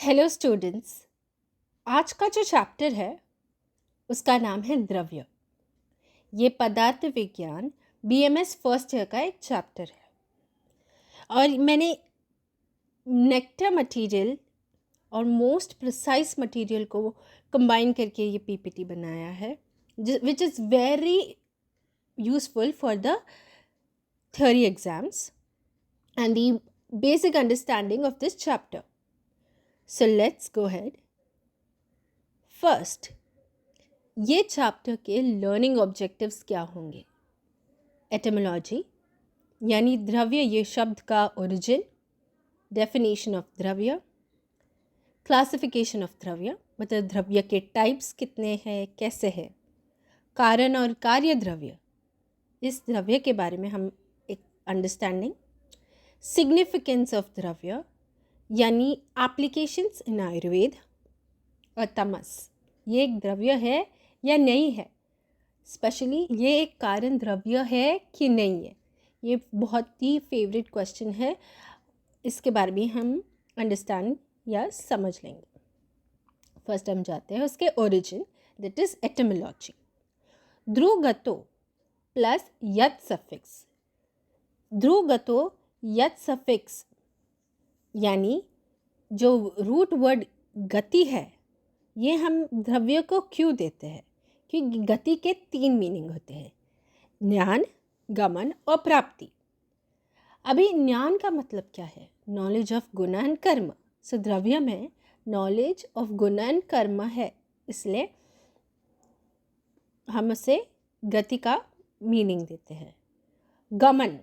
Hello students. आज का जो चैप्टर है उसका नाम है द्रव्य। ये पदार्थ विज्ञान बीएमएस फर्स्ट ईयर का एक चैप्टर है और मैंने नेक्टर मटेरियल और मोस्ट प्रिसाइज मटेरियल को कंबाइन करके ये पीपीटी बनाया है which is very useful for the theory exams and the basic understanding of this chapter. So let's go ahead. First, ये चैप्टर के लर्निंग ऑब्जेक्टिव्स क्या होंगे? एटमोलॉजी यानी द्रव्य ये शब्द का ओरिजिन, डेफिनेशन ऑफ द्रव्य, क्लासिफिकेशन ऑफ द्रव्य मतलब द्रव्य के टाइप्स कितने हैं, कैसे है, कारण और कार्य द्रव्य, इस द्रव्य के बारे में हम एक अंडरस्टैंडिंग, सिग्निफिकेंस ऑफ द्रव्य यानी एप्लीकेशंस इन आयुर्वेद, और तमस ये एक द्रव्य है या नहीं है, स्पेशली ये एक कारण द्रव्य है कि नहीं है। ये बहुत ही फेवरेट क्वेश्चन है, इसके बारे में हम अंडरस्टैंड या समझ लेंगे। फर्स्ट हम जाते हैं उसके ओरिजिन, दैट इज एटमोलॉजी। ध्रुगतो प्लस यत सफिक्स, ध्रुगतो यत सफिक्स यानी जो रूट वर्ड गति है ये हम द्रव्य को क्यों देते हैं? क्योंकि गति के 3 मीनिंग होते हैं, ज्ञान, गमन और प्राप्ति। अभी ज्ञान का मतलब क्या है? नॉलेज ऑफ गुण एंड कर्म। सो द्रव्य में नॉलेज ऑफ गुण एंड कर्म है, इसलिए हम उसे गति का मीनिंग देते हैं। गमन,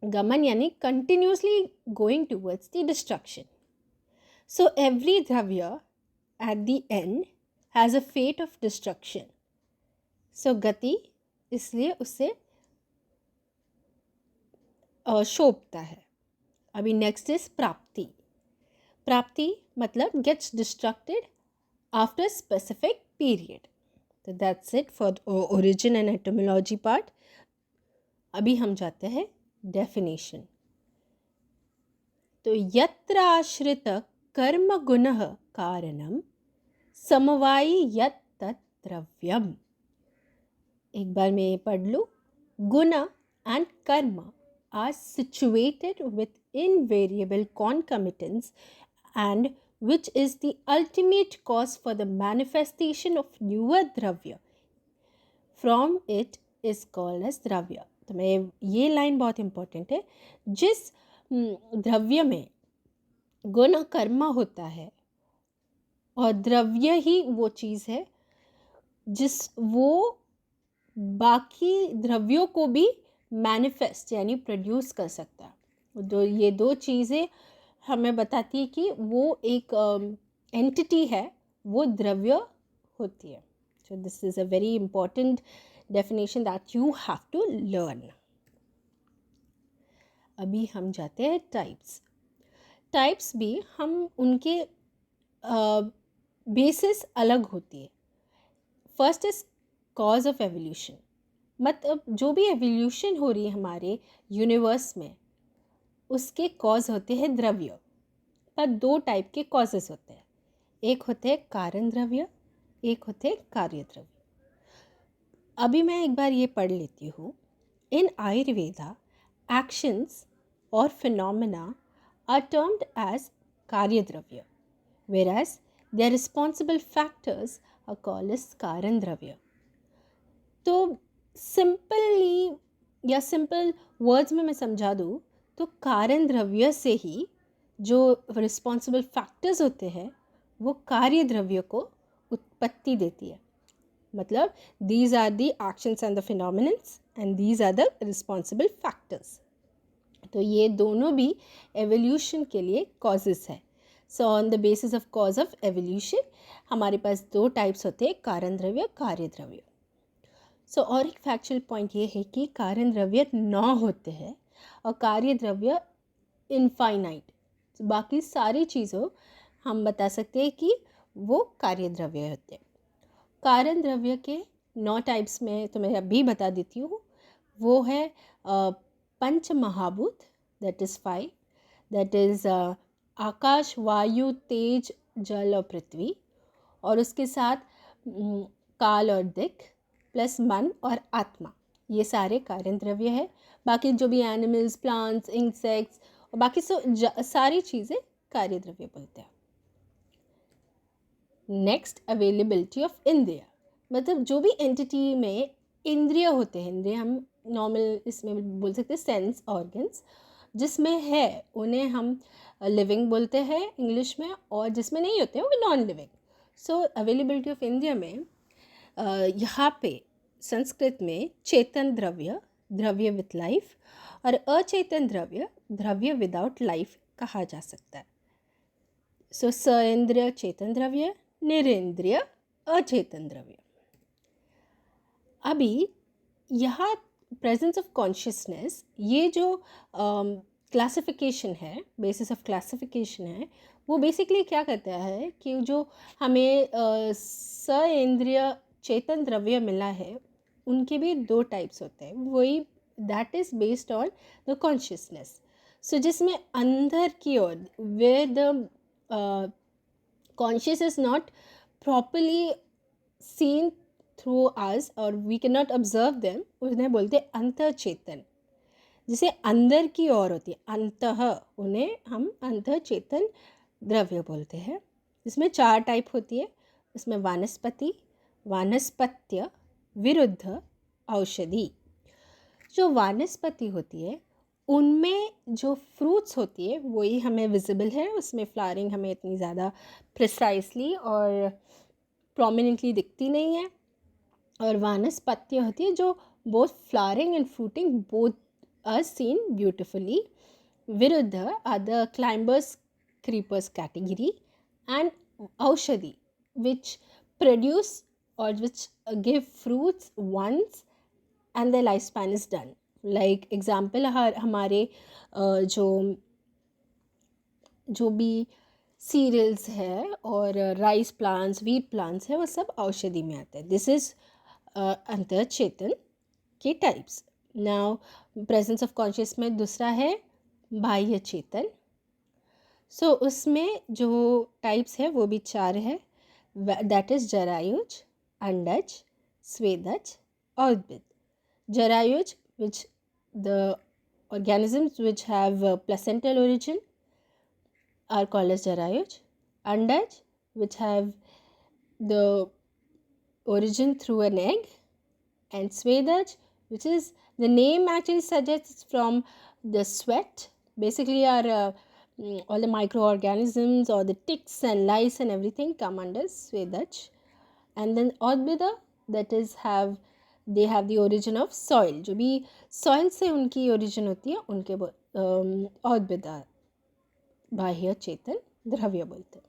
गमन यानी continuously going towards the destruction. So every द्रव्य at the end has a fate of destruction. So गति इसलिए उसे शोभता है। अभी नेक्स्ट इज प्राप्ति। प्राप्ति मतलब gets destructed after specific period. तो that's it for origin and etymology part. अभी हम जाते हैं डेफिनेशन। तो यत्र आश्रित कर्म गुणः कारणम समवायी यत् तत् द्रव्यम। एक बार मैं ये पढ़ लूँ। गुण एंड कर्म are situated with invariable concomitance and which is the ultimate cause for the manifestation of newer द्रव्य from it is called as द्रव्य। तो मैं ये लाइन बहुत इम्पोर्टेंट है। जिस द्रव्य में गुण और कर्म होता है और द्रव्य ही वो चीज़ है जिस वो बाकी द्रव्यों को भी मैनिफेस्ट यानी प्रोड्यूस कर सकता है। ये दो चीज़ें हमें बताती है कि वो एक एंटिटी है, वो द्रव्य होती है। So this is a very important definition that you have to learn. अभी हम जाते हैं टाइप्स। टाइप्स भी हम उनके बेसिस अलग होती है। First is cause of evolution, मतलब जो भी एवोल्यूशन हो रही है हमारे यूनिवर्स में उसके कॉज होते हैं द्रव्य। पर 2 टाइप के कॉजेस होते हैं, एक होते हैं कारण द्रव्य, एक होते हैं कार्य द्रव्य। अभी मैं एक बार ये पढ़ लेती हूँ। इन आयुर्वेदा एक्शंस और फिनोमेना आर टर्म्ड एज कार्य द्रव्य, whereas their responsible factors are called as कारण द्रव्य। तो सिंपली या सिंपल वर्ड्स में मैं समझा दूँ तो कारण द्रव्य से ही जो रिस्पॉन्सिबल फैक्टर्स होते हैं वो कार्य द्रव्य को उत्पत्ति देती है। मतलब these are the actions and the phenomenons and these are the responsible factors. तो ये दोनों भी एवोल्यूशन के लिए कॉजेस है। So on the basis of cause of evolution हमारे पास 2 टाइप्स होते हैं, कारण द्रव्य, कार्य द्रव्य। सो और एक फैक्चुअल पॉइंट ये है कि कारण द्रव्य 9 होते हैं और कार्य द्रव्य इनफाइनाइट। बाकी सारी चीज़ों हम बता सकते हैं कि वो कार्य द्रव्य होते हैं। कारण द्रव्य के 9 टाइप्स में तो मैं अभी बता देती हूँ। वो है पंच महाभूत, दैट इज़ 5, दैट इज़ आकाश, वायु, तेज, जल और पृथ्वी, और उसके साथ काल और दिक् प्लस मन और आत्मा, ये सारे कारण द्रव्य है। बाकी जो भी एनिमल्स, प्लांट्स, इंसेक्ट्स और बाकी सारी चीज़ें कार्य द्रव्य बोलते हैं। नेक्स्ट, अवेलेबिलिटी ऑफ इंद्रिय, मतलब जो भी एंटिटी में इंद्रिय होते हैं, इंद्रिय हम नॉर्मल इसमें बोल सकते हैं सेंस ऑर्गन्स, जिसमें है उन्हें हम लिविंग बोलते हैं इंग्लिश में, और जिसमें नहीं होते हैं वो non living. So availability of इंद्रिय में यहाँ पे संस्कृत में चेतन द्रव्य, द्रव्य विथ लाइफ, और अचेतन द्रव्य, द्रव्य विदाउट लाइफ कहा जा सकता है। सो सेंद्रिय चेतन द्रव्य, निरेंद्रिय अचेतन द्रव्य। अभी यहाँ प्रेजेंस ऑफ कॉन्शियसनेस, ये जो क्लासिफिकेशन है, बेसिस ऑफ क्लासिफिकेशन है, वो बेसिकली क्या कहता है कि जो हमें सेंद्रिय चेतन द्रव्य मिला है उनके भी दो टाइप्स होते हैं, वही that is based on the consciousness. So जिसमें अंदर की ओर, where the conscious is not properly seen through us or we cannot observe them, उन्हें बोलते हैं अंतः चेतन, जिसे अंदर की ओर होती है अंतः, उन्हें हम अंतः चेतन द्रव्य बोलते हैं। इसमें 4 टाइप होती है, इसमें वानस्पति, वानस्पत्य, विरुद्ध, औषधि। जो वानस्पति होती है उनमें जो फ्रूट्स होती है वही हमें विजिबल है, उसमें फ्लावरिंग हमें इतनी ज़्यादा प्रिसाइसली और प्रोमिनेंटली दिखती नहीं है। और वानस्पत्य होती है जो both flowering and fruiting both are seen beautifully. विरुद्ध are the climbers, creepers category, and औषधि विच प्रोड्यूस और which give fruits once and their lifespan is done. Like example, हमारे जो भी सीरियल्स है और राइस प्लांट्स, वीट प्लांट्स है, वो सब औषधि में आते हैं। दिस इज़ अंतर चेतन के types. Now presence of conscious में दूसरा है बाह्य चेतन। सो उसमें जो टाइप्स है वो भी 4 है, दैट इज़ जरायुज, अंडज, स्वेदज और उद्भिद। Jarayuj, which the organisms which have placental origin are called as Jarayuj. Andaj, which have the origin through an egg. And Svedaj, which is, the name actually suggests from the sweat, basically are all the microorganisms or the ticks and lice and everything come under Svedaj. And then Odbida, that is they have the origin of soil, जो भी soil से उनकी origin होती है उनके औद्भिदा बाह्य चेतन द्रव्य बोलते हैं।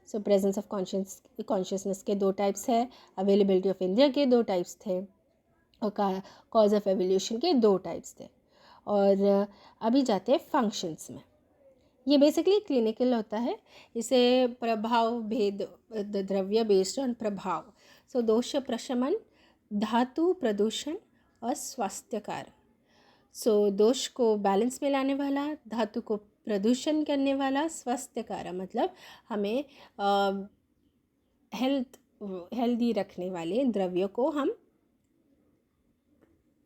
सो प्रेजेंस ऑफ कॉन्शियसनेस के 2 टाइप्स है, अवेलेबिलिटी ऑफ इंद्रिय के 2 टाइप्स थे, और कॉज ऑफ एवोल्यूशन के 2 टाइप्स थे। और अभी जाते हैं फंक्शंस में। ये बेसिकली क्लिनिकल होता है, इसे प्रभाव भेद द्रव्य बेस्ड ऑन प्रभाव। सो दोष प्रशमन, धातु प्रदूषण और स्वास्थ्यकार। सो दोष को बैलेंस में लाने वाला, धातु को प्रदूषण करने वाला, स्वास्थ्यकार मतलब हमें हेल्दी रखने वाले द्रव्यों को हम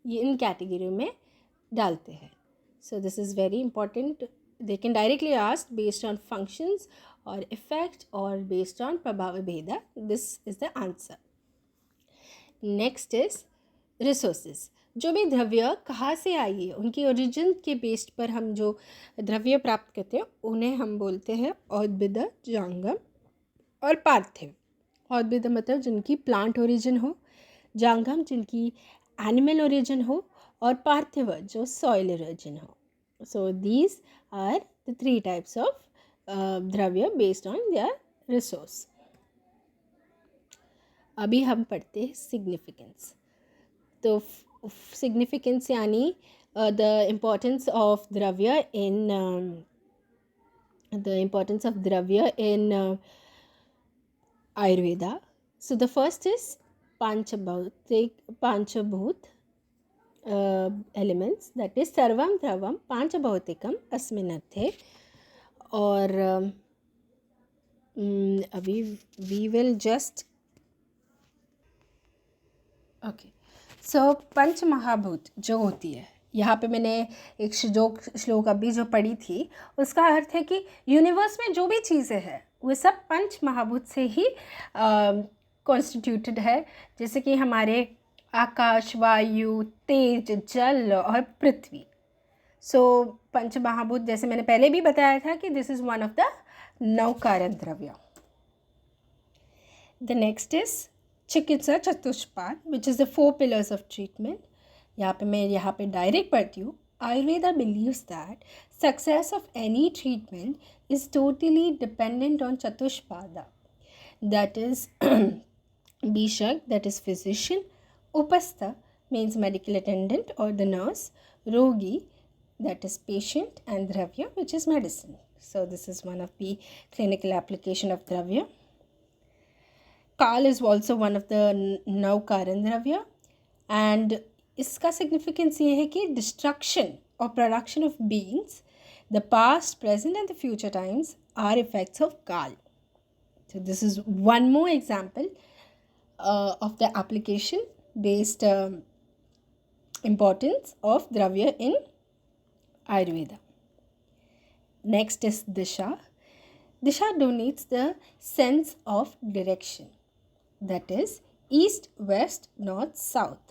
इन कैटेगरी में डालते हैं। सो this is very important. They can directly ask based on functions or effect or based on prabhava bheda. This is the answer. Next is resources. जो भी द्रव्य कहाँ से आई है उनकी ओरिजिन के बेस्ड पर हम जो द्रव्य प्राप्त करते हैं उन्हें हम बोलते हैं औद्भिद, जांगम और पार्थिव। औद्भिद मतलब जिनकी प्लांट ओरिजिन हो, जांगम जिनकी एनिमल ओरिजिन हो, और पार्थिव जो सॉइल ओरिजिन हो। So these are the 3 types of द्रव्य based on their resource. अभी हम पढ़ते हैं सिग्निफिकेंस। तो सिग्निफिकेंस यानी the importance of द्रव्य in Ayurveda. So the first is पांचभूत elements, that is सर्वं द्रवं पांचभौतिकम अस्मिन् अर्थे। और अभी वी विल जस्ट ओके। सो पंच महाभूत जो होती है, यहाँ पे मैंने एक श्लोक अभी जो पढ़ी थी, उसका अर्थ है कि यूनिवर्स में जो भी चीज़ें हैं वो सब पंच महाभूत से ही कॉन्स्टिट्यूटेड है। जैसे कि हमारे आकाश, वायु, तेज, जल और पृथ्वी। सो पंच महाभूत, जैसे मैंने पहले भी बताया था कि this is one of the 9 कारण द्रव्य। द नेक्स्ट इज चिकित्सा चतुष्पाद, which is the 4 pillars of treatment. यहाँ पे डायरेक्ट पढ़ती हूँ। Ayurveda believes that success of any treatment is totally dependent on Chatushpada. That is Bishak, that is physician. Upastha means medical attendant or the nurse. Rogi, that is patient. And Dravya, which is medicine. So this is one of the clinical application of Dravya. Kal is also one of the 9 Karan Dravya. And इसका significance ये है कि destruction और production of beings, the past, present and the future times are effects of काल. So this is one more example of the application based importance of Dravya in Ayurveda. Next is Disha. Disha denotes the sense of direction, that is east, west, north, south.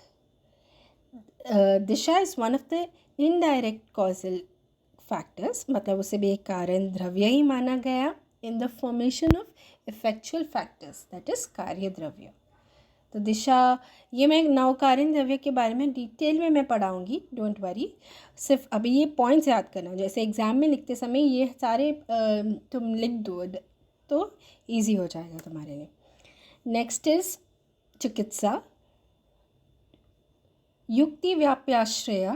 Disha is one of the indirect causal factors, मतलब उसे भी एक कारण द्रव्य ही माना गया in the formation of effectual factors, that is कार्य द्रव्य. तो दिशा, ये मैं 9 कारण द्रव्य के बारे में डिटेल में मैं पढ़ाऊँगी, डोंट वरी. सिर्फ अभी ये पॉइंट्स याद करना, जैसे एग्ज़ाम में लिखते समय ये सारे तुम लिख दो तो ईजी हो जाएगा तुम्हारे लिए. नेक्स्ट इज़ चिकित्सा. Yukti Vyapyashraya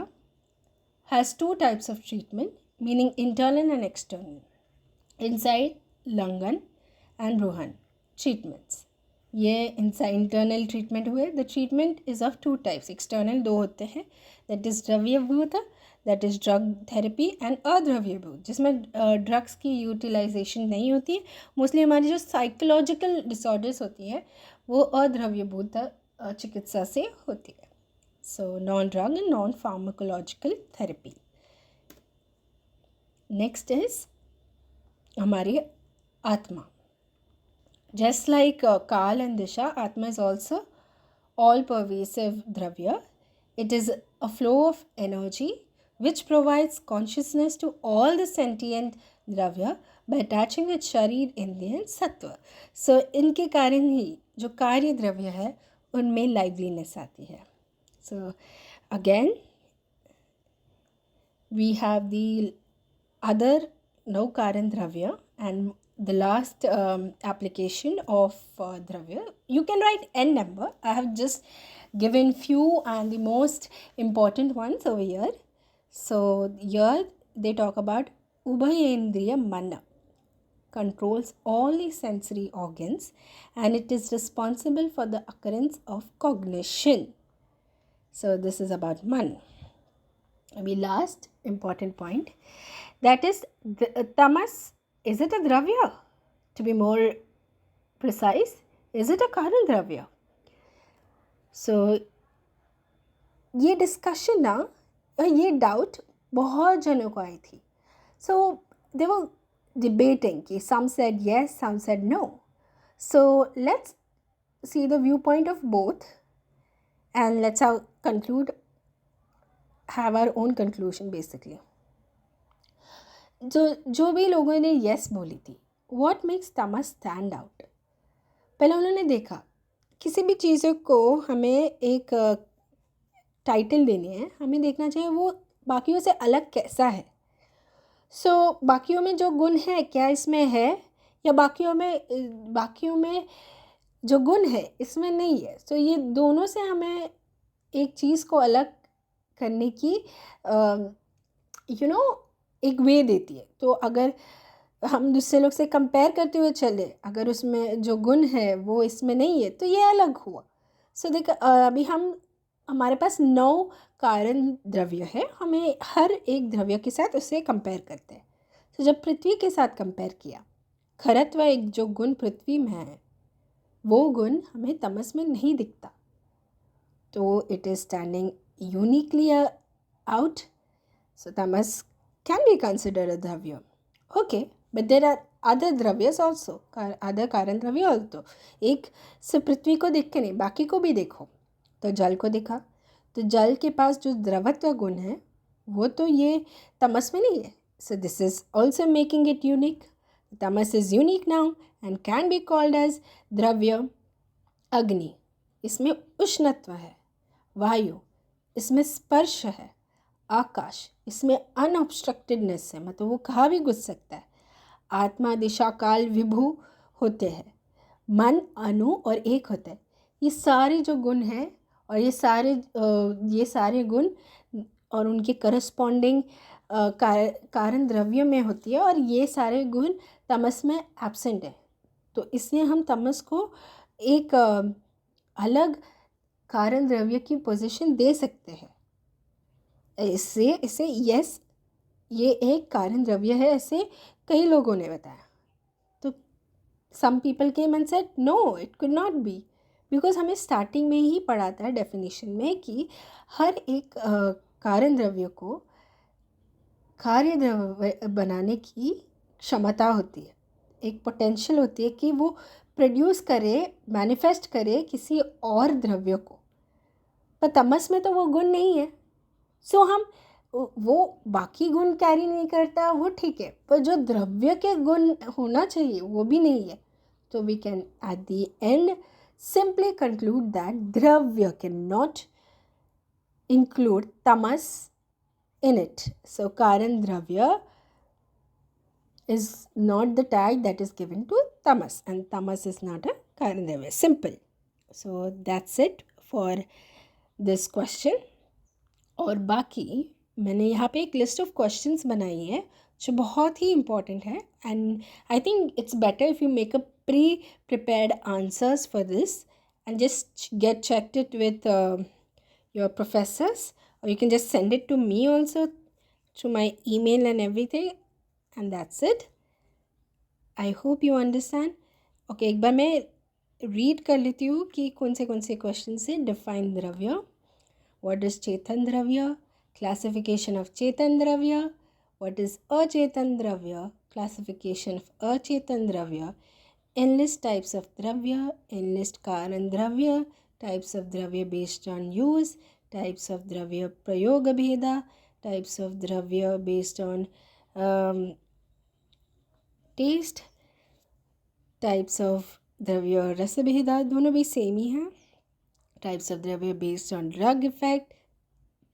has 2 types of treatment, meaning internal and external. Inside Langan and Bruhan treatments. ये internal treatment हुए. The treatment is of 2 types. External 2 होते हैं, that is द्रव्यभूत, that is drug therapy, and अद्रव्यभूत, जिसमें drugs की utilisation नहीं होती है. Mostly हमारी जो साइकोलॉजिकल डिसऑर्डर्स होती है वो अद्रव्यभूत चिकित्सा से होती है. So non-drug and non-pharmacological therapy. Next is हमारी आत्मा. Just like Kal and Disha, Atma is also all-pervasive dravya. It is a flow of energy which provides consciousness to all the sentient dravya by attaching with sharir, indriya and sattva. So इनके कारण ही जो कार्य द्रव्य है उनमें liveliness आती है. So again we have the other 9 Karan Dravya, and the last application of Dravya. You can write n number. I have just given few and the most important ones over here. So here they talk about Ubhayendriya Mana, controls all the sensory organs, and it is responsible for the occurrence of cognition. So this is about man. Abhi last important point, that is tamas. Is it a dravya? To be more precise, is it a karan dravya? So ये discussion ना, ये doubt बहुत जनों को आई थी. So they were debating कि some said yes, some said no. So let's see the viewpoint of both. And let's have our own conclusion basically. जो भी लोगों ने yes बोली थी, what makes tamas stand out? पहले उन्होंने देखा किसी भी चीज़ों को हमें एक टाइटल देनी है, हमें देखना चाहिए वो बाकियों से अलग कैसा है. सो बाकियों में जो गुण है क्या इसमें है, या बाकियों में जो गुण है इसमें नहीं है. तो ये दोनों से हमें एक चीज़ को अलग करने की एक वे देती है. तो अगर हम दूसरे लोग से कंपेयर करते हुए चले, अगर उसमें जो गुण है वो इसमें नहीं है तो ये अलग हुआ. सो देख, अभी हमारे पास 9 कारण द्रव्य है, हमें हर एक द्रव्य के साथ उसे कंपेयर करते हैं. तो जब पृथ्वी के साथ कंपेयर किया, खरत्व एक जो गुण पृथ्वी में है वो गुण हमें तमस में नहीं दिखता, तो it is standing uniquely out. So तमस can be considered a dravya. Okay, but there are other dravyas also, other कारण द्रव्य also. एक से पृथ्वी को देख के नहीं, बाकी को भी देखो. तो जल को देखा, तो जल के पास जो द्रवत्व गुण है वो तो ये तमस में नहीं है. So this is also making it unique. Tamas is unique now and can be called as द्रव्य. अग्नि, इसमें उष्णत्व है. वायु, इसमें स्पर्श है. आकाश, इसमें अनऑब्स्ट्रक्टेडनेस है, मतलब वो कहाँ भी घुस सकता है. आत्मा, दिशा, काल, विभु होते हैं. मन, अणु और एक होता है. ये सारे जो गुण हैं और ये सारे गुण और उनके करस्पॉन्डिंग कारण द्रव्य में होती है, और ये सारे गुण तमस में एब्सेंट है. तो इसलिए हम तमस को एक अलग कारण द्रव्य की पोजीशन दे सकते हैं. इसे यस, ये एक कारण द्रव्य है, ऐसे कई लोगों ने बताया. तो some people came and said no, it could not be, because हमें स्टार्टिंग में ही पढ़ाता है डेफिनेशन में कि हर एक कारण द्रव्य को कार्य द्रव्य बनाने की क्षमता होती है, एक पोटेंशियल होती है कि वो प्रोड्यूस करे, मैनिफेस्ट करे किसी और द्रव्य को. पर तमस में तो वो गुण नहीं है. सो हम वो बाकी गुण कैरी नहीं करता, वो ठीक है, पर जो द्रव्य के गुण होना चाहिए वो भी नहीं है. तो we can at the end simply conclude that द्रव्य कैन नॉट इंक्लूड तमस in it. So Karan Dravya is not the tag that is given to Tamas, and Tamas is not a Karan Dravya. Simple. So that's it for this question. और बाकी मैंने यहाँ पे एक list of questions बनाई है जो बहुत ही इम्पॉर्टेंट है, and I think it's better if you make a pre prepared answers for this and just get checked it with your professors, or you can just send it to me also through my email and everything, and that's it. I hope you understand. Okay, एक बार मैं read कर लेती हूँ कि कौन से question से. Define द्रव्य, व्हाट इज चेतन द्रव्य, क्लासिफिकेशन ऑफ चेतन द्रव्य, व्हाट इज अचेतन द्रव्य, क्लासिफिकेशन ऑफ अचेतन द्रव्य, enlist types of dravya, enlist karan dravya, types of dravya based on use, types of dravya prayoga bheda, types of dravya based on taste, types of dravya rasa bheda, दोनों भी same ही हैं. types of dravya based on drug effect,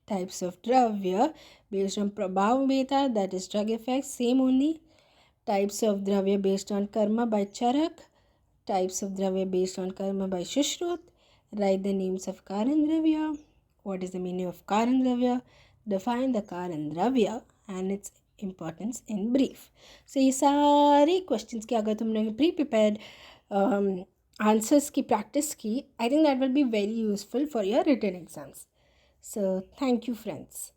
types of dravya based on prabhav bheda, that is drug effect, same only. Types of dravya based on karma by Charak, types of dravya based on karma by Shushruth. Write the names of Karan Dravya. What is the meaning of Karan Dravya? Define the Karan Dravya and its importance in brief. So ये सारे questions की अगर तुमने pre prepared answers की practice की, I think that will be very useful for your written exams. So thank you friends.